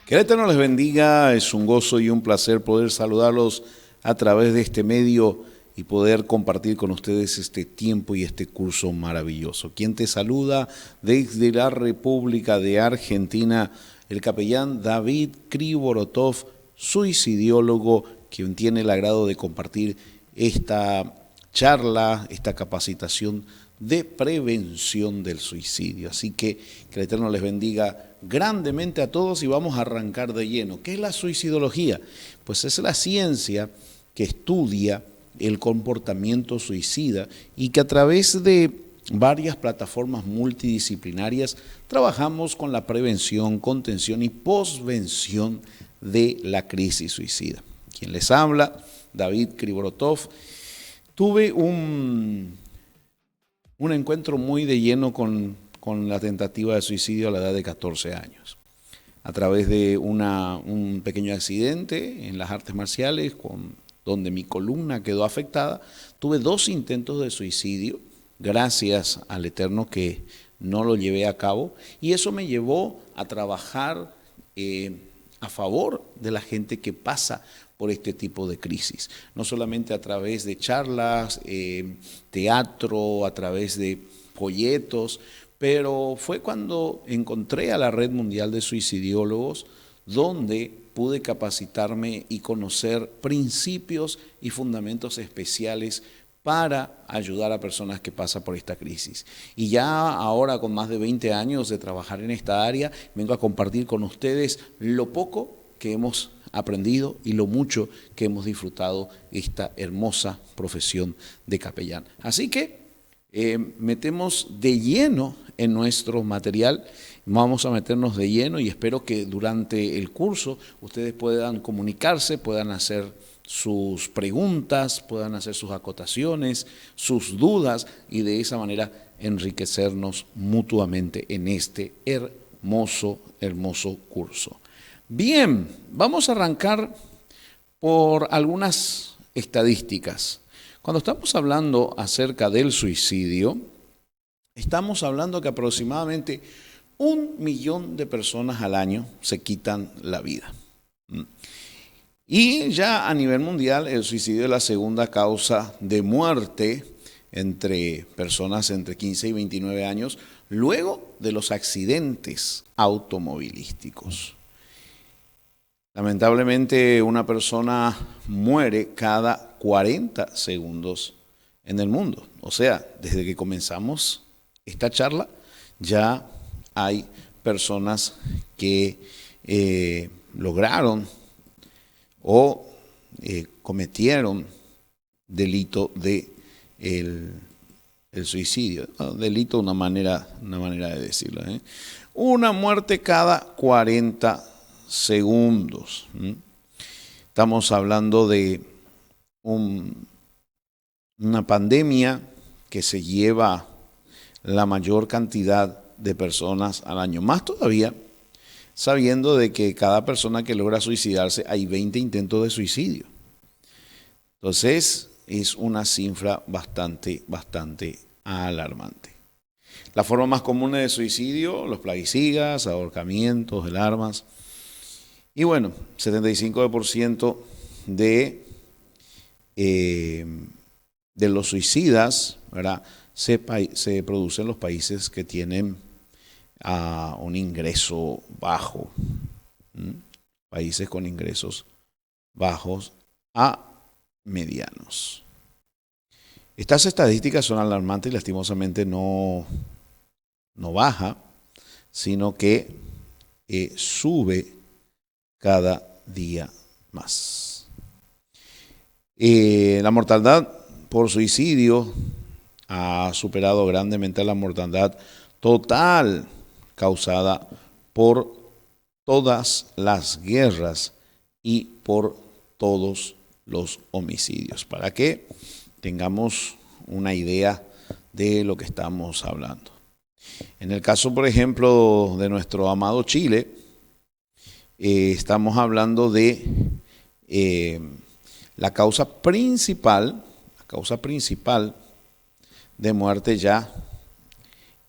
Que el Eterno les bendiga, es un gozo y un placer poder saludarlos a través de este medio y poder compartir con ustedes este tiempo y este curso maravilloso. Quien te saluda desde la República de Argentina, el capellán David Krivorotov, suicidiólogo, quien tiene el agrado de compartir esta charla, esta capacitación de prevención del suicidio. Así que el Eterno les bendiga grandemente a todos y vamos a arrancar de lleno. ¿Qué es la suicidología? Pues es la ciencia que estudia el comportamiento suicida y que a través de varias plataformas multidisciplinarias trabajamos con la prevención, contención y posvención de la crisis suicida. Quien les habla, David Krivorotov. Tuve un encuentro muy de lleno con la tentativa de suicidio a la edad de 14 años. A través de un pequeño accidente en las artes marciales, donde mi columna quedó afectada, tuve 2 intentos de suicidio, gracias al Eterno que no lo llevé a cabo, y eso me llevó a trabajar a favor de la gente que pasa por este tipo de crisis, no solamente a través de charlas, teatro, a través de folletos, pero fue cuando encontré a la Red Mundial de Suicidiólogos, donde pude capacitarme y conocer principios y fundamentos especiales para ayudar a personas que pasan por esta crisis. Y ya ahora, con más de 20 años de trabajar en esta área, vengo a compartir con ustedes lo poco que hemos aprendido y lo mucho que hemos disfrutado esta hermosa profesión de capellán. Así que metemos de lleno en nuestro material, vamos a meternos de lleno y espero que durante el curso ustedes puedan comunicarse, puedan hacer sus preguntas, puedan hacer sus acotaciones, sus dudas y de esa manera enriquecernos mutuamente en este hermoso curso. Bien, vamos a arrancar por algunas estadísticas. Cuando estamos hablando acerca del suicidio, estamos hablando que aproximadamente 1 millón de personas al año se quitan la vida. Y ya a nivel mundial, el suicidio es la segunda causa de muerte entre personas entre 15 y 29 años, luego de los accidentes automovilísticos. Lamentablemente, una persona muere cada 40 segundos en el mundo. O sea, desde que comenzamos esta charla, ya hay personas que lograron o cometieron delito de el suicidio. Delito, una manera de decirlo. Una muerte cada 40 segundos. Estamos hablando de una pandemia que se lleva la mayor cantidad de personas al año. Más todavía, sabiendo de que cada persona que logra suicidarse hay 20 intentos de suicidio. Entonces, es una cifra bastante alarmante. Las formas más comunes de suicidio, los plaguicidas, ahorcamientos, el armas. Y bueno, 75% de los suicidas, ¿verdad?, se producen en los países que tienen un ingreso bajo. Países con ingresos bajos a medianos. Estas estadísticas son alarmantes y lastimosamente no baja, sino que sube cada día más. La mortalidad por suicidio ha superado grandemente la mortalidad total causada por todas las guerras y por todos los homicidios, para que tengamos una idea de lo que estamos hablando. En el caso, por ejemplo, de nuestro amado Chile, estamos hablando de la causa principal de muerte ya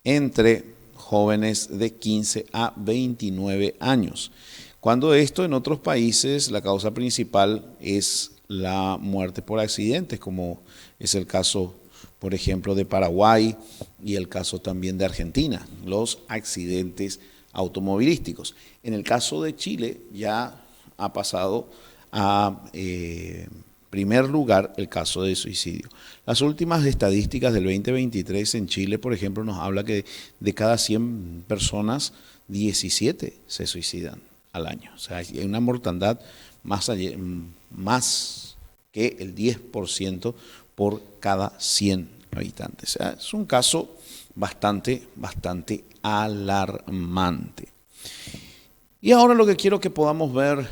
entre jóvenes de 15 a 29 años. Cuando esto en otros países la causa principal es la muerte por accidentes, como es el caso, por ejemplo, de Paraguay y el caso también de Argentina, los accidentes automovilísticos. En el caso de Chile ya ha pasado a primer lugar el caso de suicidio. Las últimas estadísticas del 2023 en Chile, por ejemplo, nos habla que de cada 100 personas, 17 se suicidan al año. O sea, hay una mortandad más que el 10% por cada 100 habitantes. O sea, es un caso bastante alarmante. Y ahora lo que quiero que podamos ver,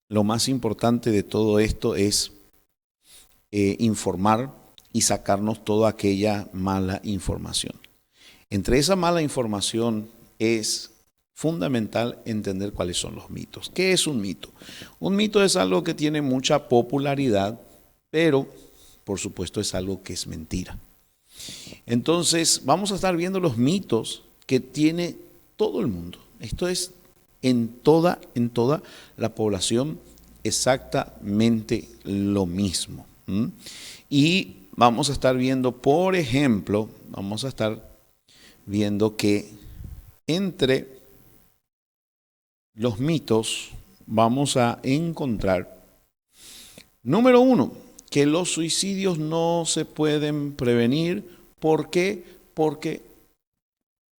lo más importante de todo esto es informar y sacarnos toda aquella mala información. Entre esa mala información es fundamental entender cuáles son los mitos. ¿Qué es un mito? Un mito es algo que tiene mucha popularidad, pero por supuesto es algo que es mentira. Entonces vamos a estar viendo los mitos que tiene todo el mundo. Esto es en toda la población exactamente lo mismo. Y vamos a estar viendo, por ejemplo, vamos a estar viendo que entre los mitos vamos a encontrar, número 1, que los suicidios no se pueden prevenir. ¿Por qué? Porque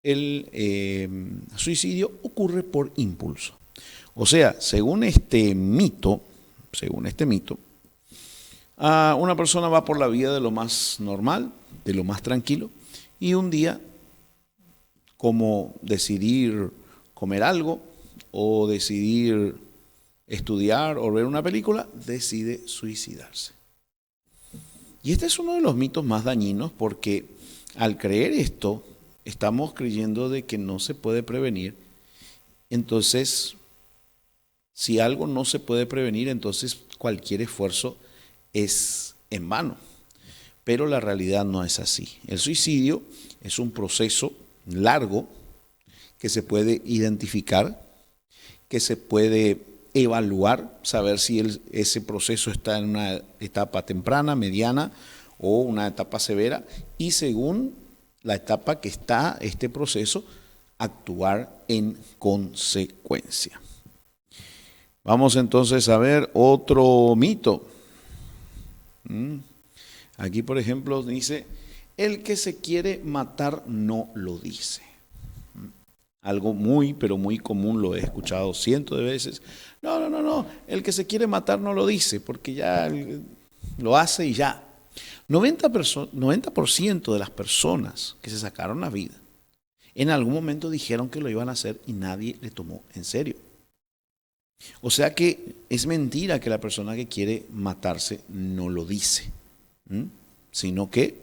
el suicidio ocurre por impulso. O sea, según este mito, una persona va por la vida de lo más normal, de lo más tranquilo, y un día, como decidir comer algo o decidir estudiar o ver una película, decide suicidarse. Y este es uno de los mitos más dañinos, porque al creer esto, estamos creyendo de que no se puede prevenir. Entonces, si algo no se puede prevenir, entonces cualquier esfuerzo es en vano. Pero la realidad no es así. El suicidio es un proceso largo que se puede identificar, que se puede evaluar, saber si ese proceso está en una etapa temprana, mediana o una etapa severa, y según la etapa que está este proceso, actuar en consecuencia. Vamos entonces a ver otro mito. Aquí, por ejemplo, dice, el que se quiere matar no lo dice. Algo pero muy común, lo he escuchado cientos de veces. No, el que se quiere matar no lo dice, porque ya lo hace y ya. 90% de las personas que se sacaron la vida, en algún momento dijeron que lo iban a hacer y nadie le tomó en serio. O sea que es mentira que la persona que quiere matarse no lo dice, sino que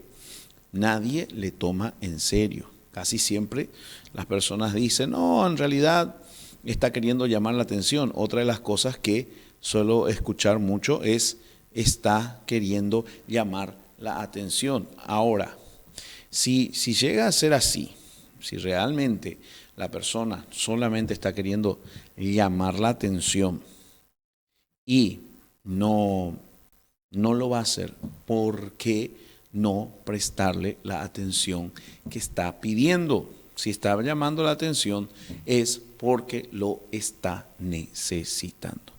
nadie le toma en serio. Casi siempre las personas dicen, no, en realidad está queriendo llamar la atención. Otra de las cosas que suelo escuchar mucho es, está queriendo llamar la atención. Ahora, si llega a ser así, si realmente la persona solamente está queriendo llamar la atención y no lo va a hacer, ¿por qué no prestarle la atención que está pidiendo? Si está llamando la atención es porque lo está necesitando.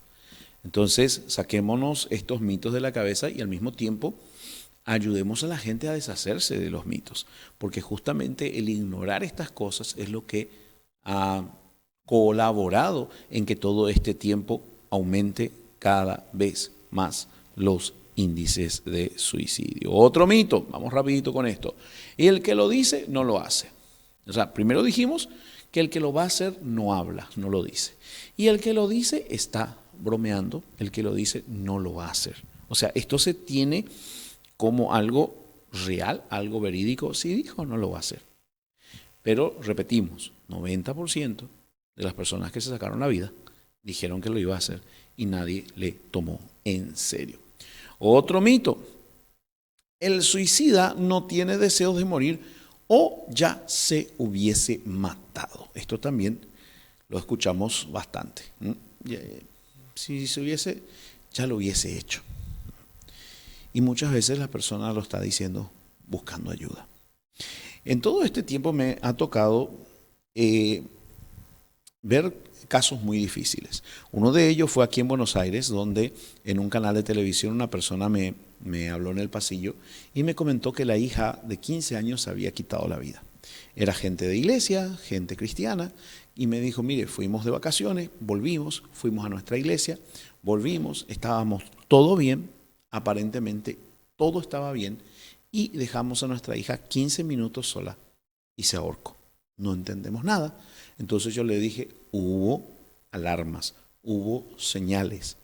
Entonces, saquémonos estos mitos de la cabeza y al mismo tiempo ayudemos a la gente a deshacerse de los mitos, porque justamente el ignorar estas cosas es lo que ha colaborado en que todo este tiempo aumente cada vez más los índices de suicidio. Otro mito, vamos rapidito con esto. Y el que lo dice no lo hace. O sea, primero dijimos que el que lo va a hacer no habla, no lo dice. Y el que lo dice está bromeando, el que lo dice no lo va a hacer. O sea, esto se tiene como algo real, algo verídico. Si dijo, no lo va a hacer. Pero repetimos, 90% de las personas que se sacaron la vida dijeron que lo iba a hacer y nadie le tomó en serio. Otro mito, el suicida no tiene deseos de morir o ya se hubiese matado. Esto también lo escuchamos bastante. Si se hubiese, ya lo hubiese hecho. Y muchas veces la persona lo está diciendo buscando ayuda. En todo este tiempo me ha tocado ver casos muy difíciles. Uno de ellos fue aquí en Buenos Aires, donde en un canal de televisión una persona me habló en el pasillo y me comentó que la hija de 15 años se había quitado la vida. Era gente de iglesia, gente cristiana, y me dijo, mire, fuimos de vacaciones, volvimos, fuimos a nuestra iglesia, volvimos, estábamos todo bien, aparentemente todo estaba bien, y dejamos a nuestra hija 15 minutos sola y se ahorcó. No entendemos nada. Entonces yo le dije, hubo alarmas, hubo señales,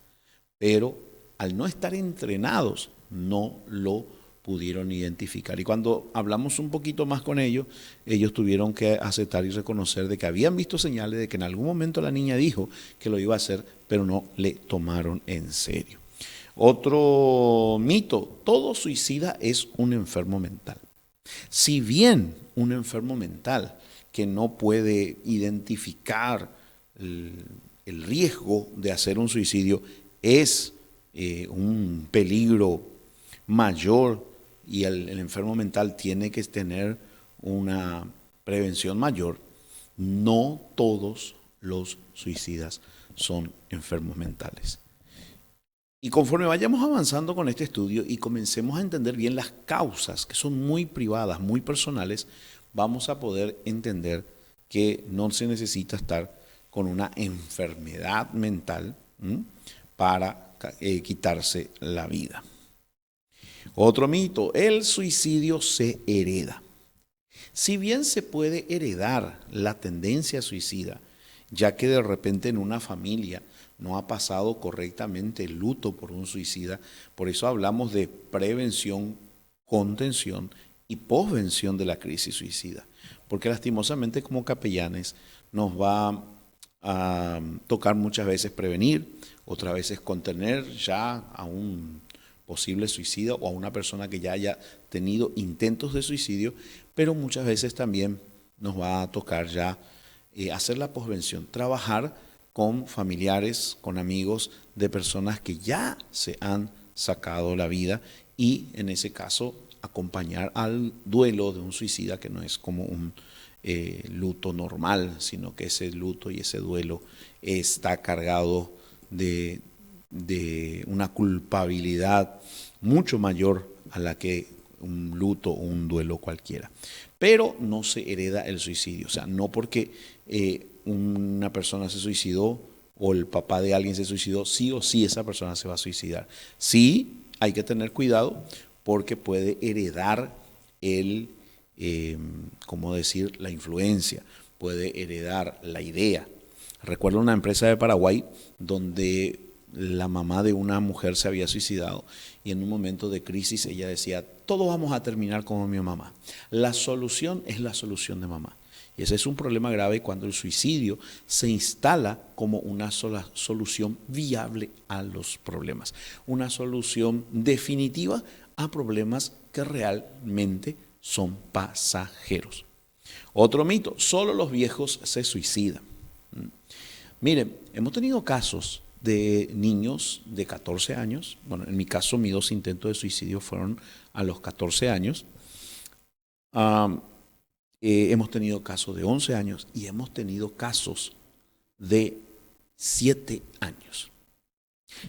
pero al no estar entrenados no lo pudieron identificar. Y cuando hablamos un poquito más con ellos, ellos tuvieron que aceptar y reconocer de que habían visto señales de que en algún momento la niña dijo que lo iba a hacer, pero no le tomaron en serio. Otro mito, todo suicida es un enfermo mental. Si bien un enfermo mental que no puede identificar el riesgo de hacer un suicidio es un peligro mayor y el enfermo mental tiene que tener una prevención mayor, no todos los suicidas son enfermos mentales. Y conforme vayamos avanzando con este estudio y comencemos a entender bien las causas, que son muy privadas, muy personales, vamos a poder entender que no se necesita estar con una enfermedad mental para quitarse la vida. Otro mito, el suicidio se hereda. Si bien se puede heredar la tendencia suicida, ya que de repente en una familia no ha pasado correctamente el luto por un suicida, por eso hablamos de prevención, contención y posvención de la crisis suicida. Porque lastimosamente como capellanes nos va a tocar muchas veces prevenir, otras veces contener ya a un posible suicida o a una persona que ya haya tenido intentos de suicidio, pero muchas veces también nos va a tocar ya hacer la posvención, trabajar con familiares, con amigos de personas que ya se han sacado la vida y en ese caso acompañar al duelo de un suicida que no es como un luto normal, sino que ese luto y ese duelo está cargado de una culpabilidad mucho mayor a la que un luto o un duelo cualquiera. Pero no se hereda el suicidio, o sea, no porque una persona se suicidó o el papá de alguien se suicidó, sí o sí esa persona se va a suicidar. Sí, hay que tener cuidado porque puede heredar ¿cómo decir?, la influencia, puede heredar la idea. Recuerdo una empresa de Paraguay donde la mamá de una mujer se había suicidado y en un momento de crisis ella decía, todos vamos a terminar como mi mamá. La solución es la solución de mamá. Y ese es un problema grave cuando el suicidio se instala como una sola solución viable a los problemas. Una solución definitiva a problemas que realmente son pasajeros. Otro mito, solo los viejos se suicidan. Miren, hemos tenido casos de niños de 14 años, bueno, en mi caso mis 2 intentos de suicidio fueron a los 14 años, hemos tenido casos de 11 años y hemos tenido casos de 7 años.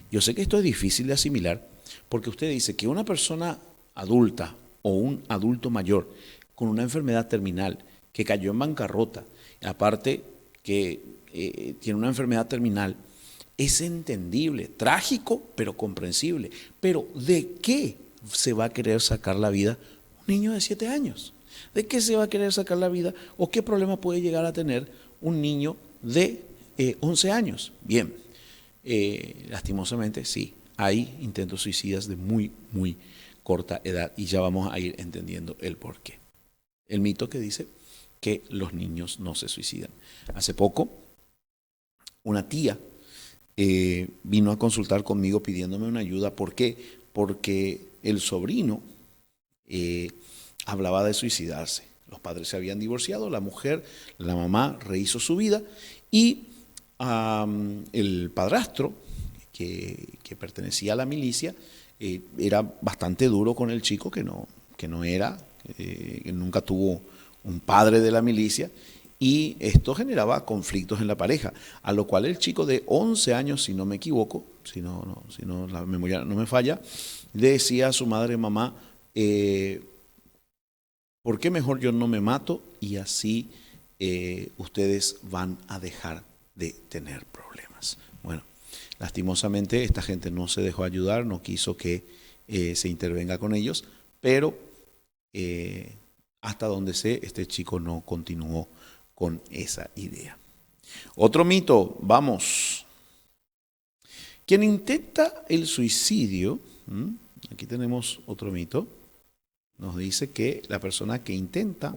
Yo sé que esto es difícil de asimilar porque usted dice que una persona adulta o un adulto mayor con una enfermedad terminal que cayó en bancarrota, aparte que tiene una enfermedad terminal, es entendible, trágico, pero comprensible. Pero ¿de qué se va a querer sacar la vida un niño de 7 años? ¿De qué se va a querer sacar la vida o qué problema puede llegar a tener un niño de 11 años? Bien, lastimosamente sí, hay intentos suicidas de muy, muy corta edad y ya vamos a ir entendiendo el porqué. El mito que dice que los niños no se suicidan. Hace poco, una tía vino a consultar conmigo pidiéndome una ayuda. ¿Por qué? Porque el sobrino hablaba de suicidarse. Los padres se habían divorciado, la mujer, la mamá rehizo su vida y el padrastro, que pertenecía a la milicia, era bastante duro con el chico, que no era, que nunca tuvo un padre de la milicia, y esto generaba conflictos en la pareja, a lo cual el chico de 11 años, si no me equivoco, si no la memoria no me falla, le decía a su madre: mamá, ¿por qué mejor yo no me mato y así ustedes van a dejar de tener problemas? Bueno, lastimosamente esta gente no se dejó ayudar, no quiso que se intervenga con ellos, pero hasta donde sé, este chico no continuó con esa idea. Otro mito, vamos. Quien intenta el suicidio, aquí tenemos otro mito, nos dice que la persona que intenta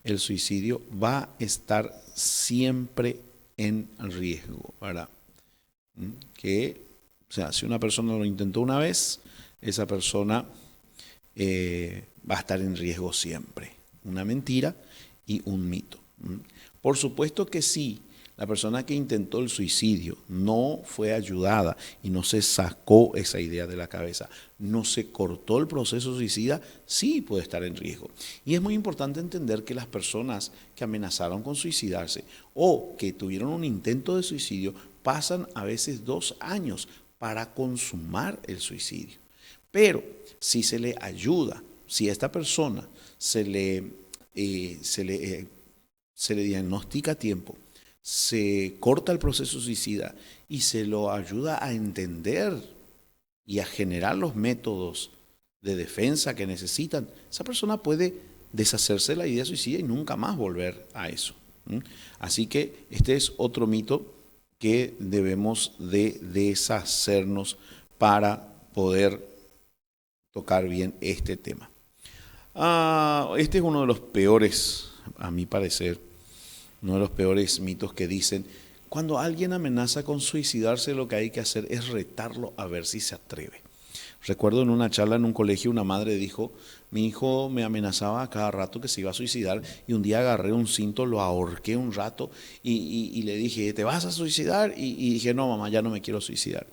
el suicidio va a estar siempre en riesgo, ¿verdad? O sea, si una persona lo intentó una vez, esa persona va a estar en riesgo siempre. Una mentira y un mito. Por supuesto que sí, la persona que intentó el suicidio no fue ayudada y no se sacó esa idea de la cabeza, no se cortó el proceso suicida, sí puede estar en riesgo. Y es muy importante entender que las personas que amenazaron con suicidarse o que tuvieron un intento de suicidio pasan a veces 2 años para consumar el suicidio. Pero si se le ayuda, si a esta persona se le diagnostica a tiempo, se corta el proceso suicida y se lo ayuda a entender y a generar los métodos de defensa que necesitan, esa persona puede deshacerse de la idea suicida y nunca más volver a eso. Así que este es otro mito que debemos de deshacernos para poder tocar bien este tema. Este es uno de los peores, a mi parecer, uno de los peores mitos que dicen: cuando alguien amenaza con suicidarse, lo que hay que hacer es retarlo a ver si se atreve. Recuerdo en una charla en un colegio, una madre dijo: mi hijo me amenazaba a cada rato que se iba a suicidar, y un día agarré un cinto, lo ahorqué un rato y le dije: ¿te vas a suicidar? Y dije: no, mamá, ya no me quiero suicidar.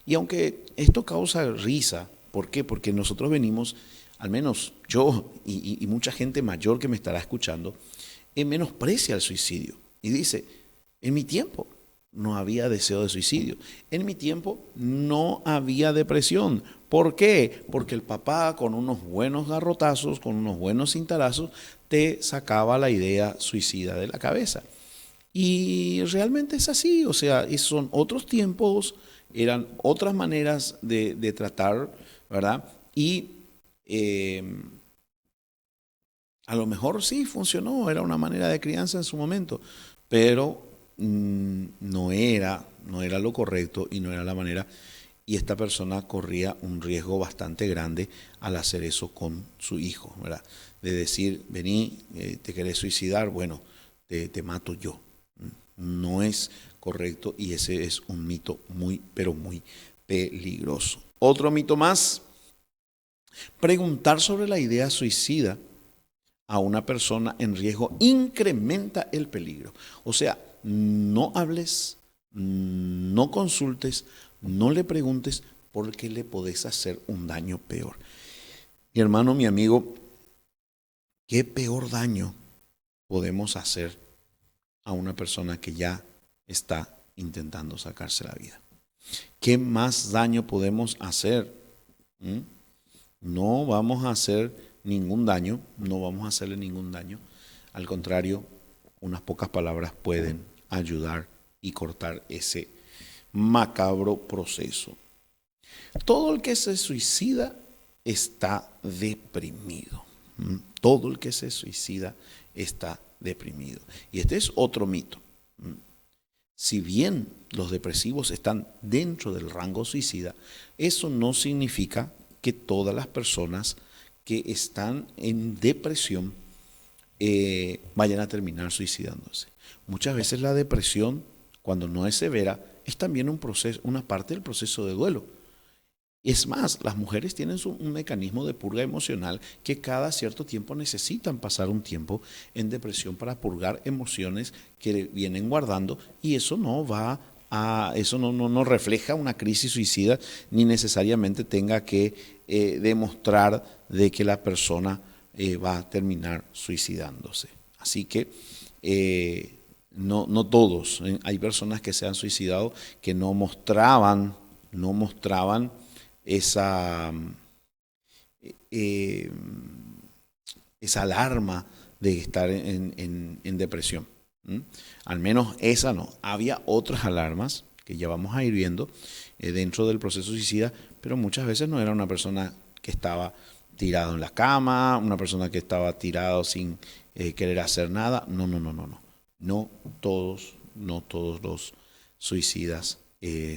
Y aunque esto causa risa, ¿por qué? Porque nosotros venimos, al menos yo y mucha gente mayor que me estará escuchando, menosprecia el suicidio y dice: en mi tiempo no había deseo de suicidio, en mi tiempo no había depresión. ¿Por qué? Porque el papá, con unos buenos garrotazos, con unos buenos cintarazos, te sacaba la idea suicida de la cabeza. Y realmente es así, o sea, son otros tiempos, eran otras maneras de tratar, ¿verdad? Y a lo mejor sí funcionó, era una manera de crianza en su momento, pero no era lo correcto y no era la manera. Y esta persona corría un riesgo bastante grande al hacer eso con su hijo, ¿verdad? De decir: vení, te querés suicidar, bueno, te mato yo. No es correcto y ese es un mito muy, pero muy peligroso. Otro mito más: preguntar sobre la idea suicida a una persona en riesgo incrementa el peligro. O sea, no hables, no consultes, no le preguntes, porque le podés hacer un daño peor. Mi hermano, mi amigo, ¿qué peor daño podemos hacer a una persona que ya está intentando sacarse la vida? ¿Qué más daño podemos hacer? No vamos a hacer ningún daño, no vamos a hacerle ningún daño. Al contrario, unas pocas palabras pueden ayudar y cortar ese macabro proceso. Todo el que se suicida está deprimido. Todo el que se suicida está deprimido. Y este es otro mito. Si bien los depresivos están dentro del rango suicida, eso no significa que todas las personas que están en depresión vayan a terminar suicidándose. Muchas veces la depresión, cuando no es severa, es también un proceso, una parte del proceso de duelo. Es más, las mujeres tienen un mecanismo de purga emocional que cada cierto tiempo necesitan pasar un tiempo en depresión para purgar emociones que vienen guardando, y eso no refleja una crisis suicida, ni necesariamente tenga que demostrar de que la persona va a terminar suicidándose. Así que no todos. Hay personas que se han suicidado que no mostraban esa, eh, esa alarma de estar en depresión. Al menos esa no. Había otras alarmas que ya vamos a ir viendo dentro del proceso suicida, pero muchas veces no era una persona que estaba tirado en la cama, una persona que estaba tirado sin querer hacer nada. No. No todos los suicidas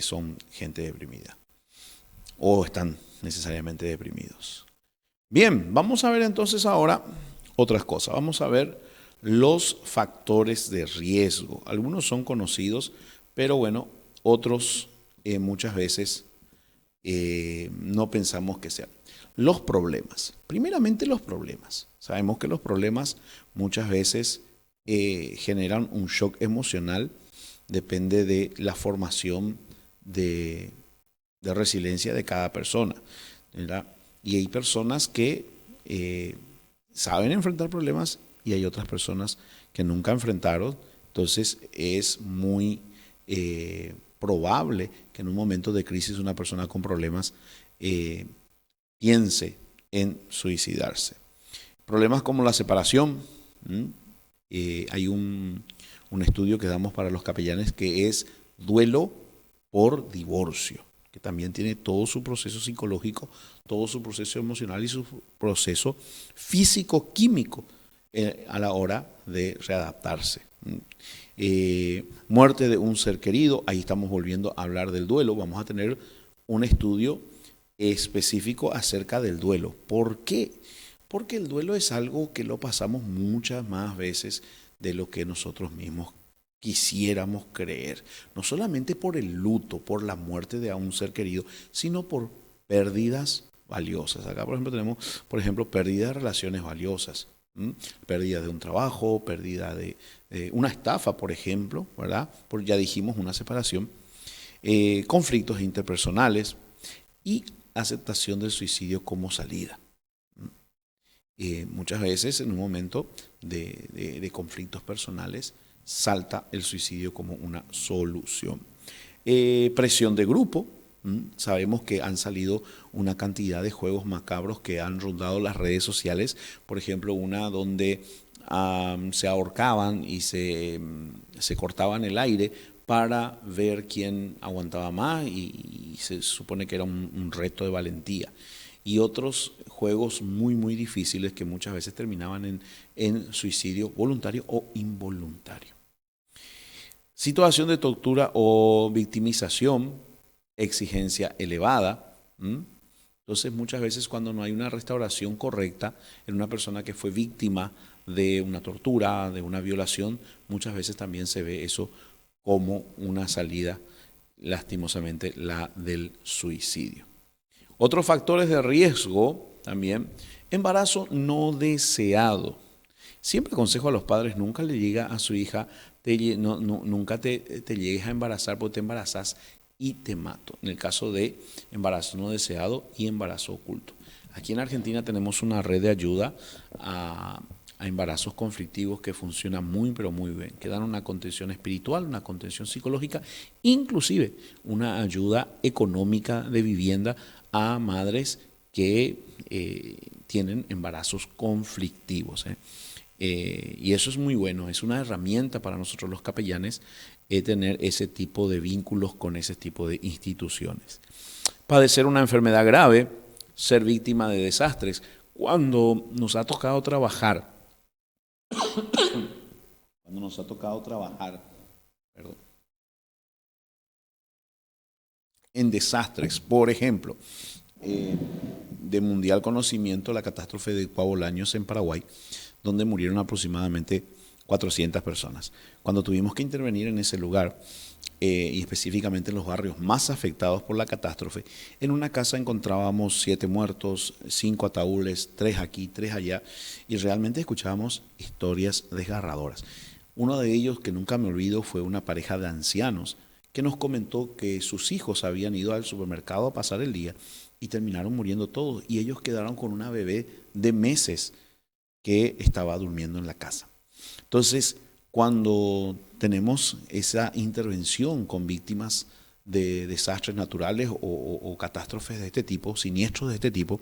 son gente deprimida o están necesariamente deprimidos. Bien, vamos a ver entonces ahora otras cosas. Vamos a ver los factores de riesgo. Algunos son conocidos, pero bueno, otros muchas veces no pensamos que sean. Los problemas. Primeramente los problemas. Sabemos que los problemas muchas veces generan un shock emocional. Depende de la formación de resiliencia de cada persona, ¿verdad? Y hay personas que saben enfrentar problemas y hay otras personas que nunca enfrentaron. Entonces es muy probable que en un momento de crisis una persona con problemas piense en suicidarse. Problemas como la separación. Hay un estudio que damos para los capellanes que es duelo por divorcio, que también tiene todo su proceso psicológico, todo su proceso emocional y su proceso físico-químico a la hora de readaptarse. Muerte de un ser querido, ahí estamos volviendo a hablar del duelo. Vamos a tener un estudio específico acerca del duelo. ¿Por qué? Porque el duelo es algo que lo pasamos muchas más veces de lo que nosotros mismos quisiéramos creer. No solamente por el luto, por la muerte de un ser querido, sino por pérdidas valiosas. Acá, por ejemplo, tenemos, pérdida de relaciones valiosas, pérdida de un trabajo, pérdida de una estafa, por ejemplo, ¿verdad? Ya dijimos una separación, conflictos interpersonales y aceptación del suicidio como salida. Muchas veces en un momento de conflictos personales salta el suicidio como una solución. Presión de grupo. Sabemos que han salido una cantidad de juegos macabros que han rondado las redes sociales. Por ejemplo, una donde se ahorcaban y se cortaban el aire para ver quién aguantaba más, y se supone que era un reto de valentía. Y otros juegos muy difíciles que muchas veces terminaban en suicidio voluntario o involuntario. Situación de tortura o victimización, exigencia elevada. Entonces muchas veces cuando no hay una restauración correcta en una persona que fue víctima de una tortura, de una violación, muchas veces también se ve eso como una salida, lastimosamente, la del suicidio. Otros factores de riesgo también, embarazo no deseado. Siempre aconsejo a los padres, nunca le diga a su hija, nunca te llegues a embarazar porque te embarazas y te mato. En el caso de embarazo no deseado y embarazo oculto. Aquí en Argentina tenemos una red de ayuda a embarazos conflictivos que funciona muy bien, que dan una contención espiritual, una contención psicológica, inclusive una ayuda económica de vivienda a madres que tienen embarazos conflictivos. Y eso es muy bueno, es una herramienta para nosotros los capellanes tener ese tipo de vínculos con ese tipo de instituciones. Padecer una enfermedad grave, ser víctima de desastres. Cuando nos ha tocado trabajar, en desastres, por ejemplo, de mundial conocimiento, la catástrofe de Puebolaños en Paraguay, donde murieron aproximadamente 400 personas. Cuando tuvimos que intervenir en ese lugar, y específicamente en los barrios más afectados por la catástrofe. En una casa encontrábamos 7 muertos, 5 ataúdes, 3 aquí, 3 allá, y realmente escuchábamos historias desgarradoras. Uno de ellos que nunca me olvido fue una pareja de ancianos que nos comentó que sus hijos habían ido al supermercado a pasar el día y terminaron muriendo todos, y ellos quedaron con una bebé de meses que estaba durmiendo en la casa. Entonces, cuando tenemos esa intervención con víctimas de desastres naturales o catástrofes de este tipo, siniestros de este tipo,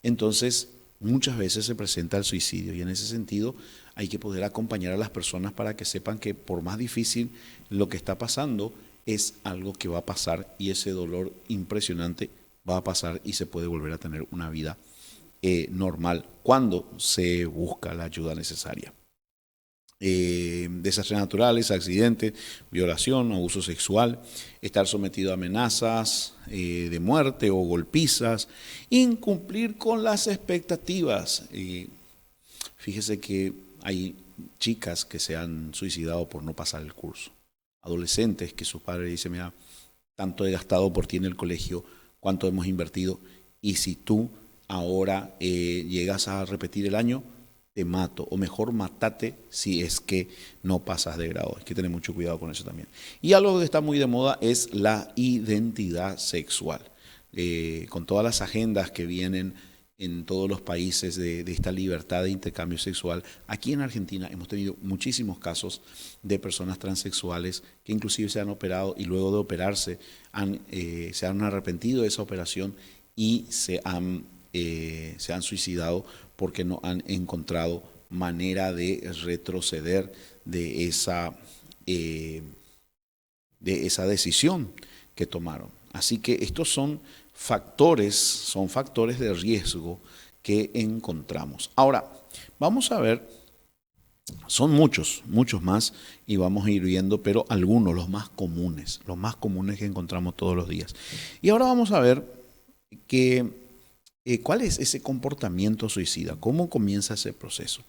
entonces muchas veces se presenta el suicidio, y en ese sentido hay que poder acompañar a las personas para que sepan que por más difícil lo que está pasando, es algo que va a pasar, y ese dolor impresionante va a pasar y se puede volver a tener una vida normal cuando se busca la ayuda necesaria. Desastres naturales, accidentes, violación, abuso sexual, estar sometido a amenazas de muerte o golpizas, incumplir con las expectativas. Fíjese que hay chicas que se han suicidado por no pasar el curso, adolescentes que sus padres dicen: mira, tanto he gastado por ti en el colegio, cuánto hemos invertido, y si tú ahora llegas a repetir el año, te mato, o mejor mátate si es que no pasas de grado. Hay que tener mucho cuidado con eso también. Y algo que está muy de moda es la identidad sexual. Con todas las agendas que vienen en todos los países de esta libertad de intercambio sexual, aquí en Argentina hemos tenido muchísimos casos de personas transexuales que inclusive se han operado, y luego de operarse se han arrepentido de esa operación y se han suicidado porque no han encontrado manera de retroceder de esa decisión que tomaron. Así que estos son factores de riesgo que encontramos. Ahora, vamos a ver, son muchos más, y vamos a ir viendo, pero algunos, los más comunes que encontramos todos los días. Y ahora vamos a ver ¿cuál es ese comportamiento suicida? ¿Cómo comienza ese proceso?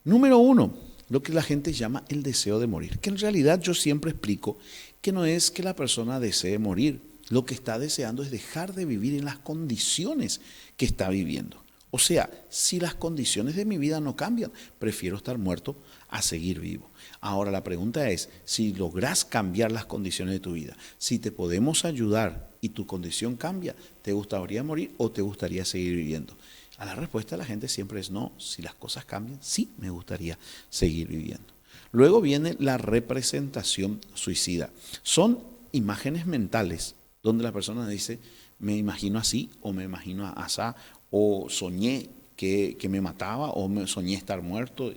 Número 1, lo que la gente llama el deseo de morir, que en realidad yo siempre explico que no es que la persona desee morir, lo que está deseando es dejar de vivir en las condiciones que está viviendo. O sea, si las condiciones de mi vida no cambian, prefiero estar muerto a seguir vivo. Ahora la pregunta es, si logras cambiar las condiciones de tu vida, si te podemos ayudar y tu condición cambia, ¿te gustaría morir o te gustaría seguir viviendo? A la respuesta de la gente siempre es no. Si las cosas cambian, sí me gustaría seguir viviendo. Luego viene la representación suicida. Son imágenes mentales donde la persona dice: me imagino así, o me imagino asá, o soñé que me mataba, o me soñé estar muerto.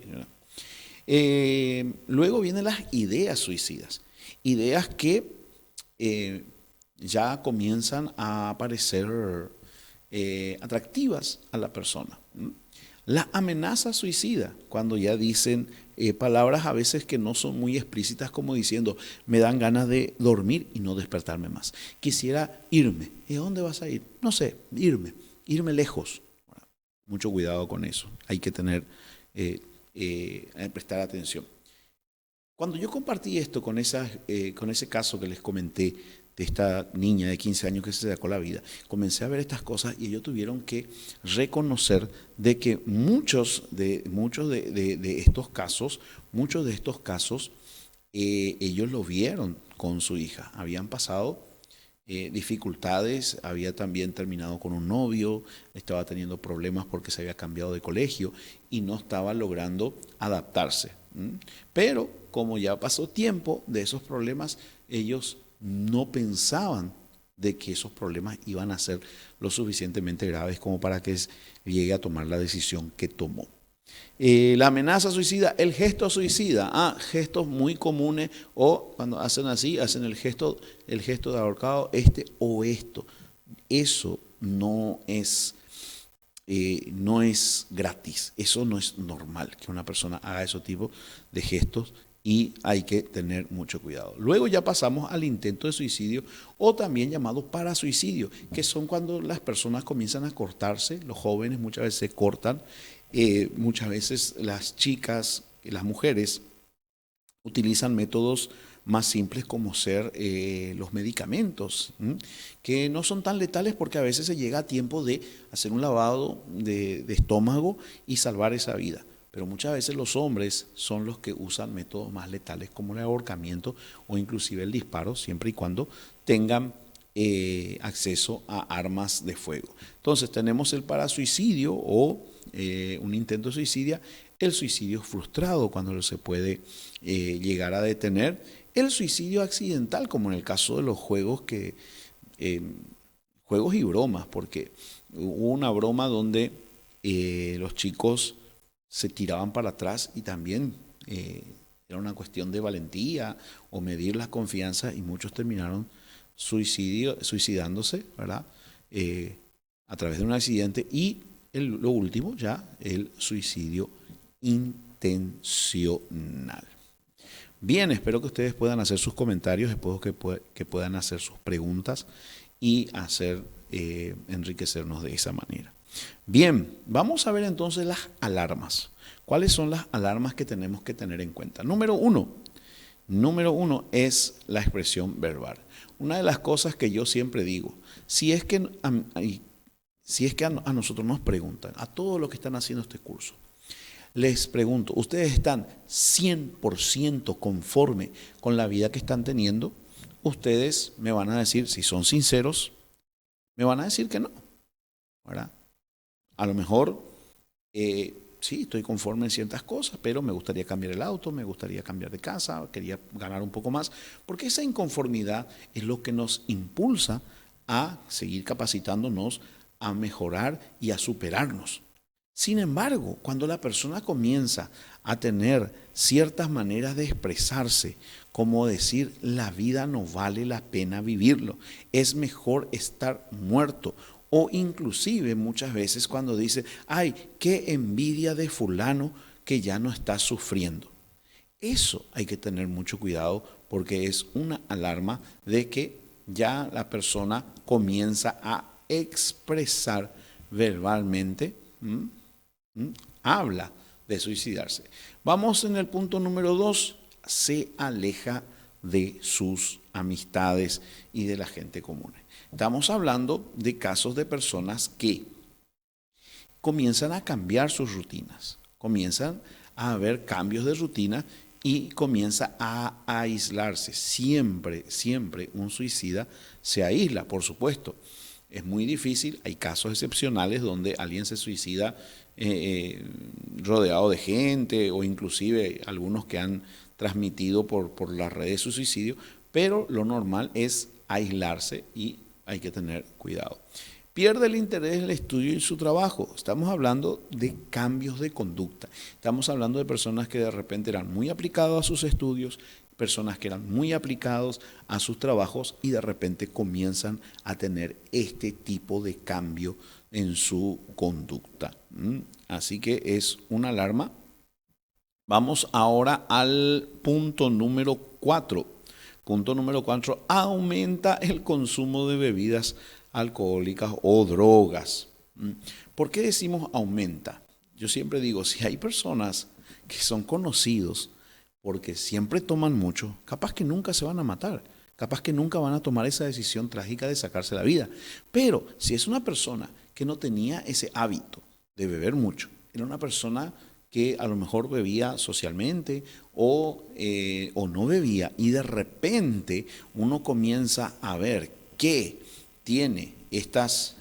Luego vienen las ideas suicidas, ideas que ya comienzan a parecer atractivas a la persona. La amenaza suicida, cuando ya dicen palabras a veces que no son muy explícitas, como diciendo: me dan ganas de dormir y no despertarme más. Quisiera irme. ¿Y a dónde vas a ir? No sé, irme lejos. Mucho cuidado con eso. Hay que prestar atención. Cuando yo compartí esto con ese caso que les comenté, de esta niña de 15 años que se sacó la vida, comencé a ver estas cosas, y ellos tuvieron que reconocer de que muchos de estos casos, ellos lo vieron con su hija. Habían pasado dificultades, había también terminado con un novio, estaba teniendo problemas porque se había cambiado de colegio y no estaba logrando adaptarse. Pero como ya pasó tiempo de esos problemas, ellos no pensaban de que esos problemas iban a ser lo suficientemente graves como para que llegue a tomar la decisión que tomó. La amenaza suicida, el gesto suicida, gestos muy comunes, o cuando hacen así, hacen el gesto de ahorcado, o esto. Eso no es gratis, eso no es normal que una persona haga ese tipo de gestos, y hay que tener mucho cuidado. Luego ya pasamos al intento de suicidio, o también llamado parasuicidio, que son cuando las personas comienzan a cortarse. Los jóvenes muchas veces se cortan, muchas veces las chicas, las mujeres, utilizan métodos más simples como ser los medicamentos, que no son tan letales porque a veces se llega a tiempo de hacer un lavado de estómago y salvar esa vida. Pero muchas veces los hombres son los que usan métodos más letales como el ahorcamiento o inclusive el disparo, siempre y cuando tengan acceso a armas de fuego. Entonces tenemos el parasuicidio o un intento de suicidio, el suicidio frustrado cuando se puede llegar a detener, el suicidio accidental como en el caso de los juegos juegos y bromas, porque hubo una broma donde los chicos se tiraban para atrás y también era una cuestión de valentía o medir las confianzas y muchos terminaron suicidándose, ¿verdad? A través de un accidente y lo último ya, el suicidio intencional. Bien, espero que ustedes puedan hacer sus comentarios, espero que puedan hacer sus preguntas y enriquecernos de esa manera. Bien, vamos a ver entonces las alarmas. ¿Cuáles son las alarmas que tenemos que tener en cuenta? Número uno es la expresión verbal. Una de las cosas que yo siempre digo, si es que a nosotros nos preguntan, a todos los que están haciendo este curso, les pregunto, ¿ustedes están 100% conforme con la vida que están teniendo? Ustedes me van a decir, si son sinceros, me van a decir que no, ¿verdad? A lo mejor, sí, estoy conforme en ciertas cosas, pero me gustaría cambiar el auto, me gustaría cambiar de casa, quería ganar un poco más, porque esa inconformidad es lo que nos impulsa a seguir capacitándonos, a mejorar y a superarnos. Sin embargo, cuando la persona comienza a tener ciertas maneras de expresarse, como decir, la vida no vale la pena vivirlo, es mejor estar muerto, o inclusive muchas veces cuando dice, ay, qué envidia de fulano que ya no está sufriendo. Eso hay que tener mucho cuidado porque es una alarma de que ya la persona comienza a expresar verbalmente, habla de suicidarse. Vamos en el punto número 2, se aleja de sus amistades y de la gente común. Estamos hablando de casos de personas que comienzan a cambiar sus rutinas, comienzan a haber cambios de rutina y comienza a aislarse. Siempre un suicida se aísla, por supuesto. Es muy difícil, hay casos excepcionales donde alguien se suicida rodeado de gente o inclusive algunos que han transmitido por las redes su suicidio, pero lo normal es aislarse y hay que tener cuidado. Pierde el interés en el estudio y su trabajo. Estamos hablando de cambios de conducta. Estamos hablando de personas que de repente eran muy aplicados a sus estudios, personas que eran muy aplicados a sus trabajos y de repente comienzan a tener este tipo de cambio en su conducta. Así que es una alarma. Vamos ahora al punto número 4. Punto número 4, aumenta el consumo de bebidas alcohólicas o drogas. ¿Por qué decimos aumenta? Yo siempre digo, si hay personas que son conocidos porque siempre toman mucho, capaz que nunca se van a matar, capaz que nunca van a tomar esa decisión trágica de sacarse la vida. Pero si es una persona que no tenía ese hábito de beber mucho, era una persona que a lo mejor bebía socialmente o no bebía y de repente uno comienza a ver que tiene estas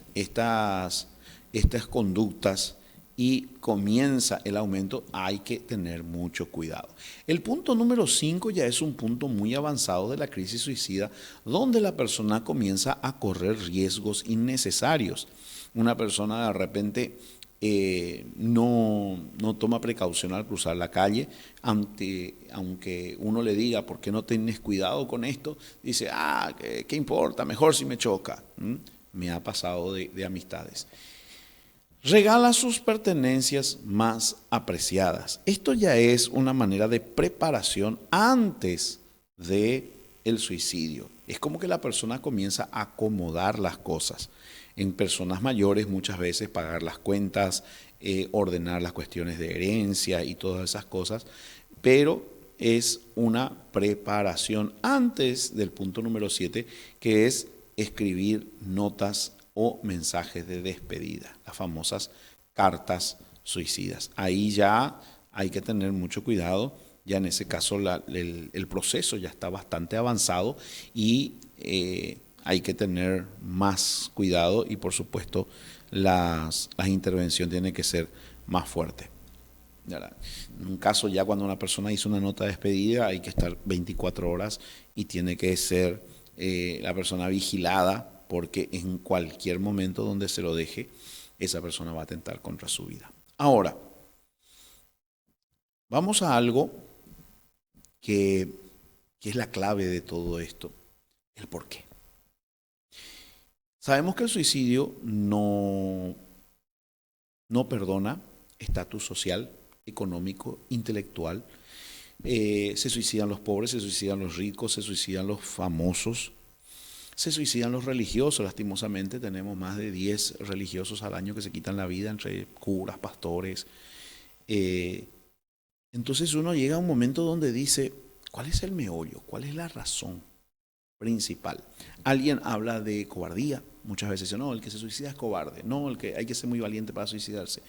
conductas y comienza el aumento, hay que tener mucho cuidado. El punto número 5 ya es un punto muy avanzado de la crisis suicida, donde la persona comienza a correr riesgos innecesarios. Una persona de repente no toma precaución al cruzar la calle, aunque uno le diga, ¿por qué no tienes cuidado con esto? Dice, ¿qué importa? Mejor si me choca. Me ha pasado de amistades. Regala sus pertenencias más apreciadas. Esto ya es una manera de preparación antes del suicidio. Es como que la persona comienza a acomodar las cosas. En personas mayores muchas veces pagar las cuentas, ordenar las cuestiones de herencia y todas esas cosas, pero es una preparación antes del punto número 7, que es escribir notas o mensajes de despedida, las famosas cartas suicidas. Ahí ya hay que tener mucho cuidado, ya en ese caso el proceso ya está bastante avanzado y hay que tener más cuidado y por supuesto las intervenciones tienen que ser más fuertes. En un caso ya cuando una persona hizo una nota de despedida hay que estar 24 horas y tiene que ser la persona vigilada porque en cualquier momento donde se lo deje, esa persona va a atentar contra su vida. Ahora, vamos a algo que es la clave de todo esto, el por qué. Sabemos que el suicidio no perdona estatus social, económico, intelectual. Se suicidan los pobres, se suicidan los ricos, se suicidan los famosos, se suicidan los religiosos. Lastimosamente tenemos más de 10 religiosos al año que se quitan la vida entre curas, pastores. Entonces uno llega a un momento donde dice, ¿cuál es el meollo? ¿Cuál es la razón principal? Alguien habla de cobardía. Muchas veces dice, no, el que se suicida es cobarde. No, el que hay que ser muy valiente para suicidarse.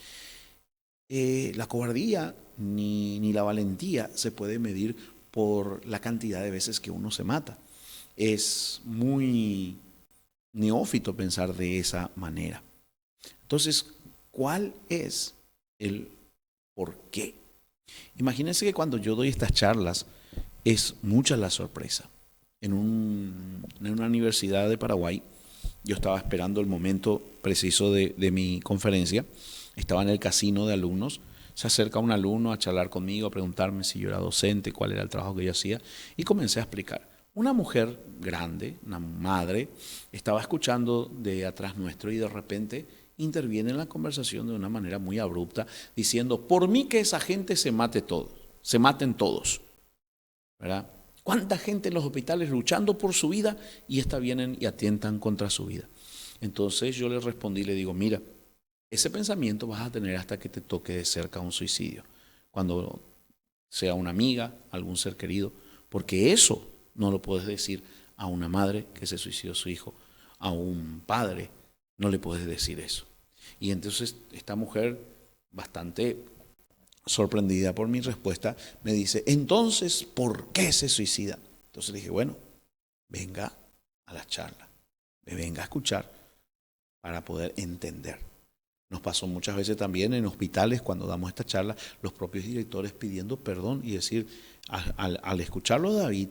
La cobardía ni la valentía se puede medir por la cantidad de veces que uno se mata. Es muy neófito pensar de esa manera. Entonces, ¿cuál es el por qué? Imagínense que cuando yo doy estas charlas, es mucha la sorpresa. En una universidad de Paraguay, yo estaba esperando el momento preciso de mi conferencia. Estaba en el casino de alumnos. Se acerca un alumno a charlar conmigo, a preguntarme si yo era docente, cuál era el trabajo que yo hacía. Y comencé a explicar. Una mujer grande, una madre, estaba escuchando de atrás nuestro y de repente interviene en la conversación de una manera muy abrupta, diciendo, por mí que esa gente se maten todos, ¿verdad? ¿Cuánta gente en los hospitales luchando por su vida y esta vienen y atentan contra su vida? Entonces yo le respondí, le digo, mira, ese pensamiento vas a tener hasta que te toque de cerca un suicidio, cuando sea una amiga, algún ser querido, porque eso no lo puedes decir a una madre que se suicidó a su hijo, a un padre, no le puedes decir eso. Y entonces esta mujer, bastante sorprendida por mi respuesta, me dice, entonces, ¿por qué se suicida? Entonces le dije, bueno, venga a la charla, venga a escuchar para poder entender. Nos pasó muchas veces también en hospitales cuando damos esta charla, los propios directores pidiendo perdón y decir, al escucharlo David,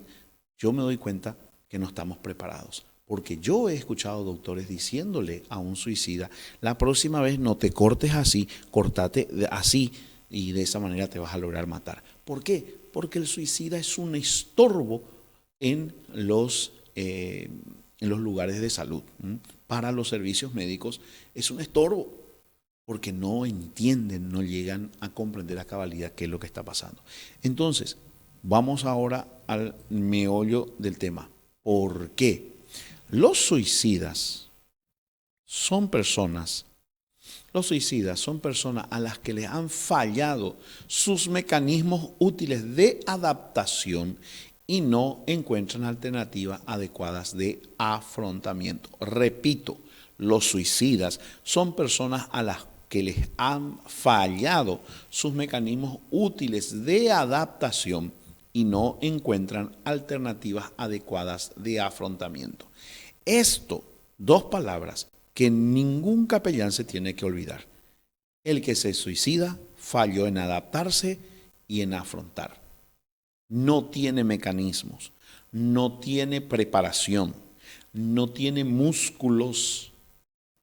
yo me doy cuenta que no estamos preparados. Porque yo he escuchado doctores diciéndole a un suicida, la próxima vez no te cortes así, cortate así y de esa manera te vas a lograr matar. ¿Por qué? Porque el suicida es un estorbo en los lugares de salud. Para los servicios médicos es un estorbo porque no entienden, no llegan a comprender a cabalidad qué es lo que está pasando. Entonces, vamos ahora al meollo del tema. ¿Por qué? Los suicidas son personas a las que les han fallado sus mecanismos útiles de adaptación y no encuentran alternativas adecuadas de afrontamiento. Repito, los suicidas son personas a las que les han fallado sus mecanismos útiles de adaptación y no encuentran alternativas adecuadas de afrontamiento. Esto, dos palabras que ningún capellán se tiene que olvidar. El que se suicida falló en adaptarse y en afrontar. No tiene mecanismos, no tiene preparación, no tiene músculos,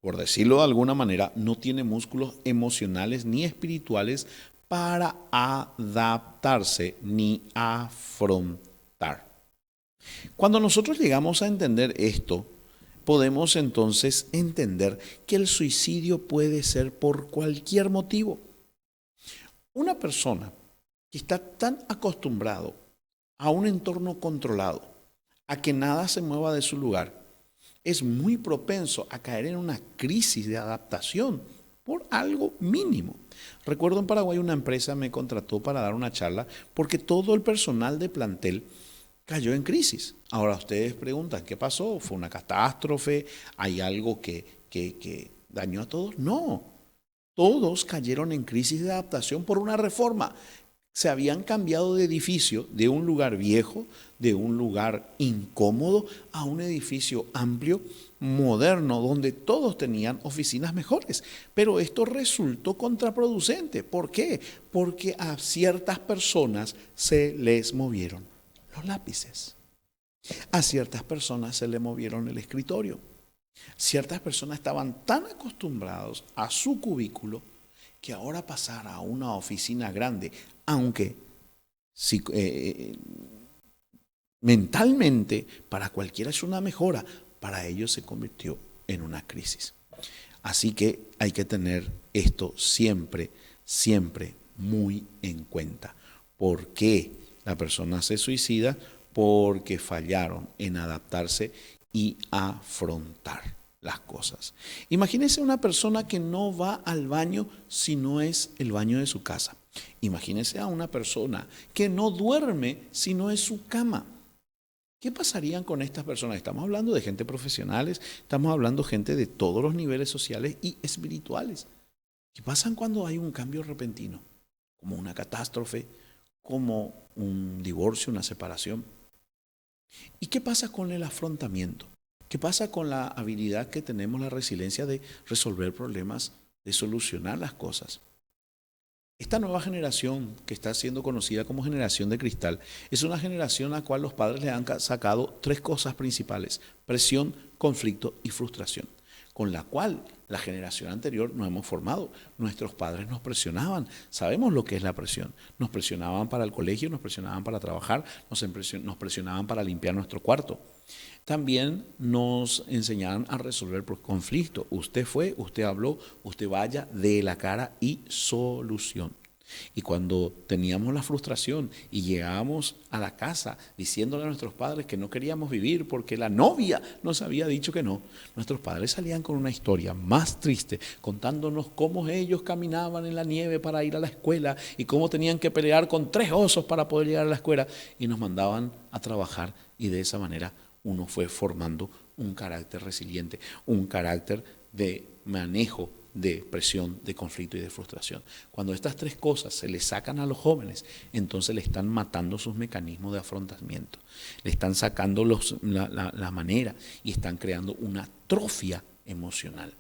por decirlo de alguna manera, no tiene músculos emocionales ni espirituales para adaptarse ni afrontar. Cuando nosotros llegamos a entender esto, podemos entonces entender que el suicidio puede ser por cualquier motivo. Una persona que está tan acostumbrado a un entorno controlado, a que nada se mueva de su lugar, es muy propenso a caer en una crisis de adaptación por algo mínimo. Recuerdo en Paraguay una empresa me contrató para dar una charla porque todo el personal de plantel cayó en crisis. Ahora ustedes preguntan, ¿qué pasó? ¿Fue una catástrofe? ¿Hay algo que dañó a todos? No, todos cayeron en crisis de adaptación por una reforma. Se habían cambiado de edificio, de un lugar viejo, de un lugar incómodo, a un edificio amplio, moderno, donde todos tenían oficinas mejores. Pero esto resultó contraproducente. ¿Por qué? Porque a ciertas personas se les movieron los lápices. A ciertas personas se les movieron el escritorio. Ciertas personas estaban tan acostumbrados a su cubículo que ahora pasar a una oficina grande, aunque mentalmente para cualquiera es una mejora, para ellos se convirtió en una crisis. Así que hay que tener esto siempre, siempre muy en cuenta. ¿Por qué la persona se suicida? Porque fallaron en adaptarse y afrontar las cosas. Imagínese una persona que no va al baño si no es el baño de su casa. Imagínese a una persona que no duerme si no es su cama. ¿Qué pasarían con estas personas? Estamos hablando de gente profesionales, estamos hablando de gente de todos los niveles sociales y espirituales. ¿Qué pasa cuando hay un cambio repentino? Como una catástrofe, como un divorcio, una separación. ¿Y qué pasa con el afrontamiento? ¿Qué pasa con la habilidad que tenemos, la resiliencia de resolver problemas, de solucionar las cosas? Esta nueva generación que está siendo conocida como generación de cristal es una generación a la cual los padres le han sacado tres cosas principales: presión, conflicto y frustración, con la cual la generación anterior nos hemos formado. Nuestros padres nos presionaban, sabemos lo que es la presión. Nos presionaban para el colegio, nos presionaban para trabajar, nos presionaban para limpiar nuestro cuarto. También nos enseñaron a resolver conflictos. Usted fue, usted habló, usted vaya, dé la cara y solución. Y cuando teníamos la frustración y llegábamos a la casa diciéndole a nuestros padres que no queríamos vivir porque la novia nos había dicho que no, nuestros padres salían con una historia más triste, contándonos cómo ellos caminaban en la nieve para ir a la escuela y cómo tenían que pelear con 3 osos para poder llegar a la escuela, y nos mandaban a trabajar, y de esa manera uno fue formando un carácter resiliente, un carácter de manejo de presión, de conflicto y de frustración. Cuando estas tres cosas se le sacan a los jóvenes, entonces le están matando sus mecanismos de afrontamiento, le están sacando la manera y están creando una atrofia emocional.